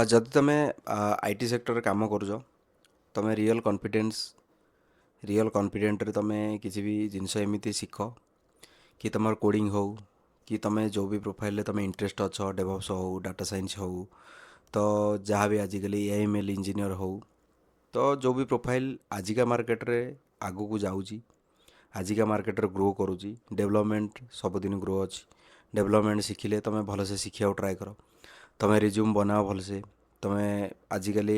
ଯଦି ତୁମେ ଆଇଟି ସେକ୍ଟରରେ କାମ କରୁଛ, ତୁମେ ରିଅଲ୍ କନଫିଡେଣ୍ଟରେ ତୁମେ କିଛି ବି ଜିନିଷ ଏମିତି ଶିଖ କି ତୁମର କୋଡ଼ିଙ୍ଗ ହଉ କି ତୁମେ ଯେଉଁ ବି ପ୍ରୋଫାଇଲରେ ତୁମେ ଇଣ୍ଟରେଷ୍ଟ ଅଛ, ଡେଭଅପ୍ସ ହଉ, ଡାଟା ସାଇନ୍ସ ହଉ, ତ ଯାହା ବି ଆଜିକାଲି ଏଏମଏଲ୍ ଇଞ୍ଜିନିୟର ହଉ, ତ ଯେଉଁ ବି ପ୍ରୋଫାଇଲ୍ ଆଜିକା ମାର୍କେଟରେ ଆଗକୁ ଯାଉଛି, ଆଜିକା ମାର୍କେଟରେ ଗ୍ରୋ କରୁଛି, ଡେଭଲପମେଣ୍ଟ ସବୁଦିନ ଗ୍ରୋ ଅଛି। ଡେଭଲପମେଣ୍ଟ ଶିଖିଲେ ତୁମେ ଭଲସେ ଶିଖିବାକୁ ଟ୍ରାଏ କର। ତୁମେ ରିଜ୍ୟୁମ୍ ବନାଅ ଭଲସେ। ତୁମେ ଆଜିକାଲି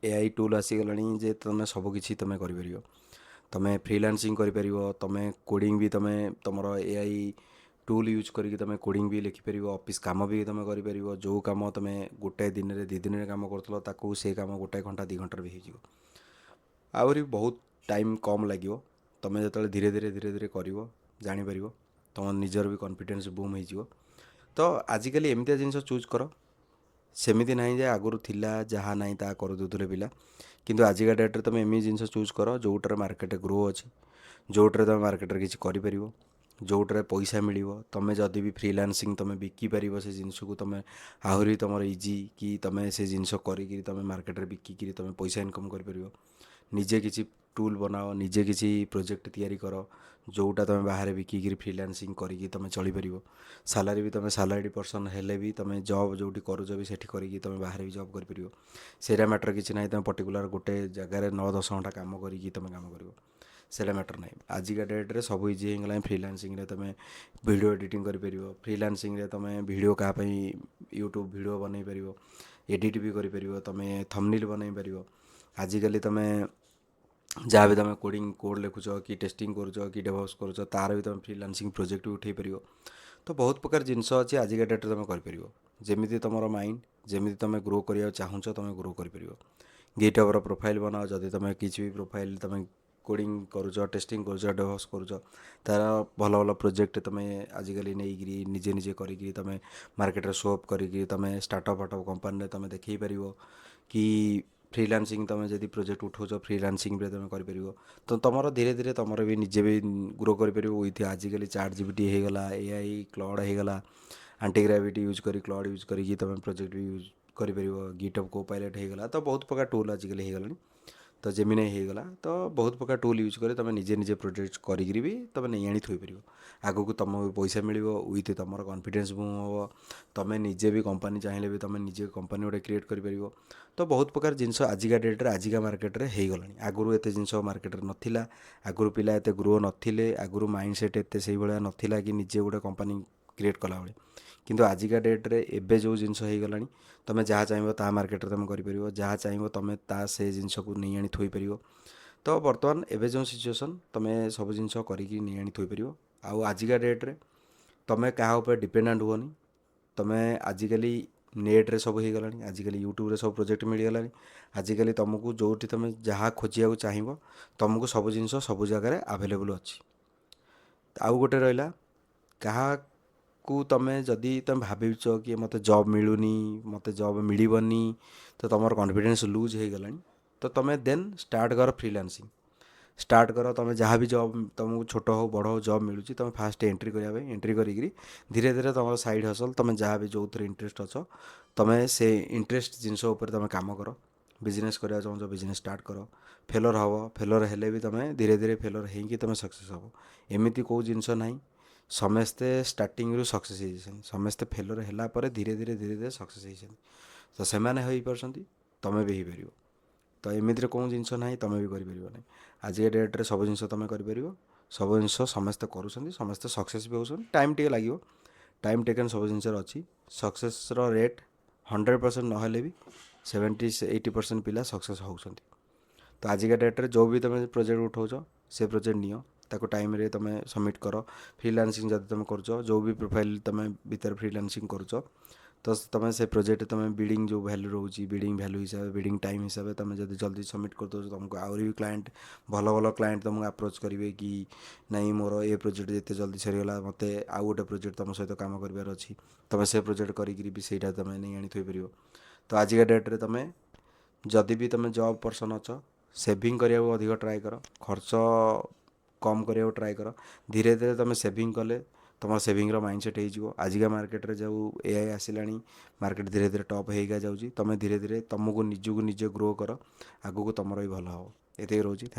ଏଆଇ ଟୁଲ୍ ଆସିଗଲାଣି ଯେ ତୁମେ ସବୁକିଛି ତୁମେ କରିପାରିବ। ତୁମେ ଫ୍ରିଲାନ୍ସିଂ କରିପାରିବ, ତୁମେ କୋଡ଼ିଂ ବି ତୁମର ଏଆଇ ଟୁଲ୍ ୟୁଜ୍ କରିକି ତୁମେ କୋଡ଼ିଂ ବି ଲେଖିପାରିବ, ଅଫିସ୍ କାମ ବି ତୁମେ କରିପାରିବ। ଯେଉଁ କାମ ତୁମେ ଗୋଟାଏ ଦିନରେ 2 ଦିନରେ କାମ କରୁଥିଲ, ତାକୁ ସେ କାମ ଗୋଟାଏ ଘଣ୍ଟା 2 ଘଣ୍ଟାରେ ବି ହେଇଯିବ। ଆହୁରି ବହୁତ ଟାଇମ୍ କମ୍ ଲାଗିବ। ତୁମେ ଯେତେବେଳେ ଧୀରେ ଧୀରେ କରିବ, ଜାଣିପାରିବ, ତୁମ ନିଜର ବି କନଫିଡେନ୍ସ ବୁମ୍ ହେଇଯିବ। ତ ଆଜିକାଲି ଏମିତିଆ ଜିନିଷ ଚୁଜ୍ କର, ସେମିତି ନାହିଁ ଯେ ଆଗରୁ ଥିଲା ଯାହା ନାହିଁ ତାହା କରିଦେଉଥିଲେ ପିଲା। କିନ୍ତୁ ଆଜିକା ଡେଟ୍ରେ ତୁମେ ଏମିତି ଜିନିଷ ଚୁଜ୍ କର ଯେଉଁଟାରେ ମାର୍କେଟରେ ଗ୍ରୋ ଅଛି, ଯେଉଁଟାରେ ତୁମେ ମାର୍କେଟରେ କିଛି କରିପାରିବ, ଯେଉଁଟାରେ ପଇସା ମିଳିବ। ତୁମେ ଯଦି ବି ଫ୍ରିଲାନ୍ସିଂ ତୁମେ ବିକିପାରିବ ସେ ଜିନିଷକୁ, ତୁମେ ଆହୁରି ତୁମର ଇଜି କି ତୁମେ ସେ ଜିନିଷ କରିକିରି ତୁମେ ମାର୍କେଟରେ ବିକିକିରି ତୁମେ ପଇସା ଇନକମ୍ କରିପାରିବ। ନିଜେ କିଛି ଟୁଲ୍ ବନାଅ, ନିଜେ କିଛି ପ୍ରୋଜେକ୍ଟ ତିଆରି କର, ଯେଉଁଟା ତୁମେ ବାହାରେ ବିକିକିରି ଫ୍ରିଲାନ୍ସିଂ କରିକି ତୁମେ ଚଳିପାରିବ। ସାଲାରୀ ବି ତୁମେ ସାଲାରିଡ଼ ପର୍ସନ୍ ହେଲେ ବି ତୁମେ ଜବ୍ ଯେଉଁଠି କରୁଛ ବି ସେଠି କରିକି ତୁମେ ବାହାରେ ବି ଜବ୍ କରିପାରିବ। ସେଇଟା ମ୍ୟାଟର୍ କିଛି ନାହିଁ ତୁମେ ପର୍ଟିକୁଲାର ଗୋଟେ ଜାଗାରେ 9-10 ଘଣ୍ଟା କାମ କରିକି ତୁମେ କାମ କରିବ, ସେଇଟା ମ୍ୟାଟର୍ ନାହିଁ। ଆଜିକା ଡେଟ୍ରେ ସବୁ ଇଜି ହେଇଗଲାଣି। ଫ୍ରିଲାନ୍ସିଂରେ ତୁମେ ଭିଡ଼ିଓ ଏଡ଼ିଟିଂ କରିପାରିବ, ଫ୍ରିଲାନ୍ସିଂରେ ତୁମେ ଭିଡ଼ିଓ କାହା ପାଇଁ ୟୁଟ୍ୟୁବ୍ ଭିଡ଼ିଓ ବନେଇ ପାରିବ, ଏଡ଼ିଟ୍ ବି କରିପାରିବ, ତୁମେ ଥମ୍ବନେଲ୍ ବନେଇ ପାରିବ। ଆଜିକାଲି ତୁମେ ଯାହା ବି ତୁମେ କୋଡ଼୍ ଲେଖୁଛ କି ଟେଷ୍ଟିଂ କରୁଛ କି ଡେଭଲପ୍ କରୁଛ, ତା'ର ବି ତୁମେ ଫ୍ରିଲାନ୍ସିଂ ପ୍ରୋଜେକ୍ଟ ବି ଉଠାଇ ପାରିବ। ତ ବହୁତ ପ୍ରକାର ଜିନିଷ ଅଛି ଆଜିକା ଡେଟ୍ରେ ତୁମେ କରିପାରିବ। ଯେମିତି ତୁମର ମାଇଣ୍ଡ, ଯେମିତି ତୁମେ ଗ୍ରୋ କରିବାକୁ ଚାହୁଁଛ, ତୁମେ ଗ୍ରୋ କରିପାରିବ। ଗିଟହବ୍ର ପ୍ରୋଫାଇଲ୍ ବନାଅ। ଯଦି ତୁମେ କିଛି ବି ପ୍ରୋଫାଇଲ୍ ତୁମେ କୋଡ଼ିଂ କରୁଛ, ଟେଷ୍ଟିଂ କରୁଛ, ଡେଭଲପ୍ କରୁଛ, ତା'ର ଭଲ ଭଲ ପ୍ରୋଜେକ୍ଟ ତୁମେ ଆଜିକାଲି ନେଇକିରି ନିଜେ ନିଜେ କରିକି ତୁମେ ମାର୍କେଟରେ ସୋ ଅପ୍ କରିକି ତୁମେ ଷ୍ଟାର୍ଟଅପ୍ କମ୍ପାନୀରେ ତୁମେ ଦେଖାଇ ପାରିବ। କି ଫ୍ରିଲାନ୍ସିଂ ତୁମେ ଯଦି ପ୍ରୋଜେକ୍ଟ ଉଠାଉଛ, ଫ୍ରିଲାନ୍ସିଂରେ ତୁମେ କରିପାରିବ। ତ ତୁମର ଧୀରେ ଧୀରେ ତୁମର ବି ନିଜେ ବି ଗ୍ରୋ କରିପାରିବ। ୱିଥ୍ ଆଜିକାଲି ଚାଟ୍ ଜିପିଟି ହେଇଗଲା, ଏଆଇ କ୍ଲଡ୍ ହେଇଗଲା, ଆଣ୍ଟିଗ୍ରାଭିଟି ୟୁଜ୍ କରି କ୍ଲଡ୍ ୟୁଜ୍ କରିକି ତୁମେ ପ୍ରୋଜେକ୍ଟ ବି ୟୁଜ୍ କରିପାରିବ। ଗିଟହବ୍ କୋପାଇଲଟ୍ ହେଇଗଲା, ତ ବହୁତ ପ୍ରକାର ଟୁଲ୍ ଆଜିକାଲି ହେଇଗଲାଣି। ତ ଜେମିନାଇ ହେଇଗଲା, ତ ବହୁତ ପ୍ରକାର ଟୁଲ୍ ୟୁଜ୍ କରି ତୁମେ ନିଜେ ନିଜେ ପ୍ରୋଜେକ୍ଟ କରିକିରି ବି ତୁମେ ନେଇ ଆଣି ଥୋଇପାରିବ। ଆଗକୁ ତୁମକୁ ପଇସା ମିଳିବ, ୱିଥ୍ ତୁମର କନଫିଡେନ୍ସ ବୁମ୍ ହେବ। ତୁମେ ନିଜେ ବି କମ୍ପାନୀ ଚାହିଁଲେ ବି ତୁମେ ନିଜେ କମ୍ପାନୀ ଗୋଟେ କ୍ରିଏଟ୍ କରିପାରିବ। ତ ବହୁତ ପ୍ରକାର ଜିନିଷ ଆଜିକା ଡେଟ୍ରେ ଆଜିକା ମାର୍କେଟରେ ହେଇଗଲାଣି। ଆଗରୁ ଏତେ ଜିନିଷ ମାର୍କେଟରେ ନଥିଲା। ଆଗରୁ ପିଲା ଏତେ ଗ୍ରୋ ନଥିଲେ। ଆଗରୁ ମାଇଣ୍ଡ ସେଟ୍ ଏତେ ସେଇଭଳିଆ ନଥିଲା କି ନିଜେ ଗୋଟେ କମ୍ପାନୀ କ୍ରିଏଟ୍ କଲାଭଳି। କିନ୍ତୁ ଆଜିକା ଡେଟ୍ରେ ଏବେ ଯେଉଁ ଜିନିଷ ହେଇଗଲାଣି, ତୁମେ ଯାହା ଚାହିଁବ ତାହା ମାର୍କେଟରେ ତୁମେ କରିପାରିବ। ଯାହା ଚାହିଁବ ତୁମେ ତା ସେ ଜିନିଷକୁ ନେଇ ଆଣି ଥୋଇପାରିବ। ତ ବର୍ତ୍ତମାନ ଏବେ ଯେଉଁ ସିଚୁଏସନ୍, ତୁମେ ସବୁ ଜିନିଷ କରିକି ନେଇ ଆଣି ଥୋଇପାରିବ। ଆଉ ଆଜିକା ଡେଟ୍ରେ ତୁମେ କାହା ଉପରେ ଡିପେଣ୍ଡାଣ୍ଟ ହୁଅନି। ତୁମେ ଆଜିକାଲି ନେଟ୍ରେ ସବୁ ହେଇଗଲାଣି। ଆଜିକାଲି ୟୁଟ୍ୟୁବ୍ରେ ସବୁ ପ୍ରୋଜେକ୍ଟ ମିଳିଗଲାଣି। ଆଜିକାଲି ତୁମକୁ ଯେଉଁଠି ତୁମେ ଯାହା ଖୋଜିବାକୁ ଚାହିଁବ, ତୁମକୁ ସବୁ ଜିନିଷ ସବୁ ଜାଗାରେ ଆଭେଲେବୁଲ୍ ଅଛି। ଆଉ ଗୋଟେ ରହିଲା, କାହାକୁ ଯଦି ତୁମେ ଭାବିଛ କି ମୋତେ ଜବ୍ ମିଳୁନି, ମୋତେ ଜବ୍ ମିଳିବନି, ତ ତୁମର କନଫିଡେନ୍ସ ଲୁଜ୍ ହେଇଗଲାଣି, ତ ତୁମେ ଦେନ୍ ଷ୍ଟାର୍ଟ କର ଫ୍ରିଲାନ୍ସିଂ। ଷ୍ଟାର୍ଟ କର। ତୁମେ ଯାହା ବି ଜବ୍ ତୁମକୁ ଛୋଟ ହେଉ ବଡ଼ ହେଉ ଜବ୍ ମିଳୁଛି, ତୁମେ ଫାଷ୍ଟ ଏଣ୍ଟ୍ରି କରିବା ପାଇଁ ଏଣ୍ଟ୍ରି କରିକିରି ଧୀରେ ଧୀରେ ତୁମର ସାଇଡ଼୍ ହସଲ୍, ତୁମେ ଯାହା ବି ଯେଉଁଥିରେ ଇଣ୍ଟରେଷ୍ଟ ଅଛ, ତୁମେ ସେ ଇଣ୍ଟରେଷ୍ଟ ଜିନିଷ ଉପରେ ତୁମେ କାମ କର। ବିଜନେସ୍ କରିବାକୁ ଚାହୁଁଛ, ବିଜନେସ୍ ଷ୍ଟାର୍ଟ କର। ଫେଲର୍ ହେବ, ଫେଲର୍ ହେଲେ ବି ତୁମେ ଧୀରେ ଧୀରେ ଫେଲର୍ ହେଇକି ତୁମେ ସକ୍ସେସ୍ ହେବ। ଏମିତି କେଉଁ ଜିନିଷ ନାହିଁ। ସମସ୍ତେ ଷ୍ଟାର୍ଟିଂରୁ ସକ୍ସେସ୍ ହେଇଯାଇଛନ୍ତି। ସମସ୍ତେ ଫେଲର୍ ହେଲା ପରେ ଧୀରେ ଧୀରେ ସକ୍ସେସ୍ ହେଇଛନ୍ତି। ତ ସେମାନେ ହେଇପାରୁଛନ୍ତି, ତୁମେ ବି ହେଇପାରିବ। ତ ଏମିତିରେ କେଉଁ ଜିନିଷ ନାହିଁ ତୁମେ ବି କରିପାରିବ ନାହିଁ। ଆଜିକା ଡେଟ୍ରେ ସବୁ ଜିନିଷ ତୁମେ କରିପାରିବ। ସବୁ ଜିନିଷ ସମସ୍ତେ କରୁଛନ୍ତି, ସମସ୍ତେ ସକ୍ସେସ୍ ବି ହେଉଛନ୍ତି। ଟାଇମ୍ ଟିକେ ଲାଗିବ, ଟାଇମ୍ ଟେକେନ୍ ସବୁ ଜିନିଷର ଅଛି। ସକ୍ସେସ୍ର ରେଟ୍ 100% ନହେଲେ ବି 70-80% ପିଲା ସକ୍ସେସ୍ ହେଉଛନ୍ତି। ତ ଆଜିକା ଡେଟ୍ରେ ଯେଉଁ ବି ତୁମେ ପ୍ରୋଜେକ୍ଟ ଉଠାଉଛ, ସେ ପ୍ରୋଜେକ୍ଟ ନିଅ, ତାକୁ ଟାଇମ୍ରେ ତୁମେ ସବମିଟ୍ କର। ଫ୍ରିଲାନ୍ସିଂ ଯଦି ତୁମେ କରୁଛ, ଯେଉଁ ବି ପ୍ରୋଫାଇଲ୍ ତୁମେ ଭିତରେ ଫ୍ରିଲାନ୍ସିଂ କରୁଛ, ତ ତୁମେ ସେ ପ୍ରୋଜେକ୍ଟ ତୁମେ ବିଡ଼ିଂ ଯେଉଁ ଭ୍ୟାଲୁ ରହୁଛି, ବିଡ଼ିଂ ଭ୍ୟାଲୁ ହିସାବରେ, ବିଡ଼ିଂ ଟାଇମ୍ ହିସାବରେ ତୁମେ ଯଦି ଜଲ୍ଦି ସବମିଟ୍ କରିଦେଉଛ, ତୁମକୁ ଆହୁରି ବି କ୍ଲାଏଣ୍ଟ, ଭଲ ଭଲ କ୍ଲାଏଣ୍ଟ ତୁମକୁ ଆପ୍ରୋଚ୍ କରିବେ କି ନାଇଁ ମୋର ଏ ପ୍ରୋଜେକ୍ଟ ଯେତେ ଜଲ୍ଦି ସରିଗଲା, ମୋତେ ଆଉ ଗୋଟେ ପ୍ରୋଜେକ୍ଟ ତୁମ ସହିତ କାମ କରିବାର ଅଛି। ତୁମେ ସେ ପ୍ରୋଜେକ୍ଟ କରିକିରି ବି ସେଇଟା ତୁମେ ନେଇ ଆଣି ଥୋଇପାରିବ। ତ ଆଜିକା ଡେଟ୍ରେ ତୁମେ ଯଦି ବି ତୁମେ ଜବ୍ ପର୍ସନ୍ ଅଛ, ସେଭିଂ କରିବାକୁ ଅଧିକ ଟ୍ରାଏ କର। ଖର୍ଚ୍ଚ କମ୍ କରିବାକୁ ଟ୍ରାଏ କର। ଧୀରେ ଧୀରେ ତୁମେ ସେଭିଂ କଲେ ତୁମ ସେଭିଂର ମାଇଣ୍ଡ ସେଟ୍ ହେଇଯିବ। ଆଜିକା ମାର୍କେଟରେ ଯେଉଁ AI ଆସିଲାଣି, ମାର୍କେଟ ଧୀରେ ଧୀରେ ଟପ୍ ହେଇକା ଯାଉଛି। ତୁମେ ଧୀରେ ଧୀରେ ତୁମକୁ ନିଜକୁ ନିଜେ ଗ୍ରୋ କର, ଆଗକୁ ତୁମର ବି ଭଲ ହେବ। ଏତିକି ରହୁଛି।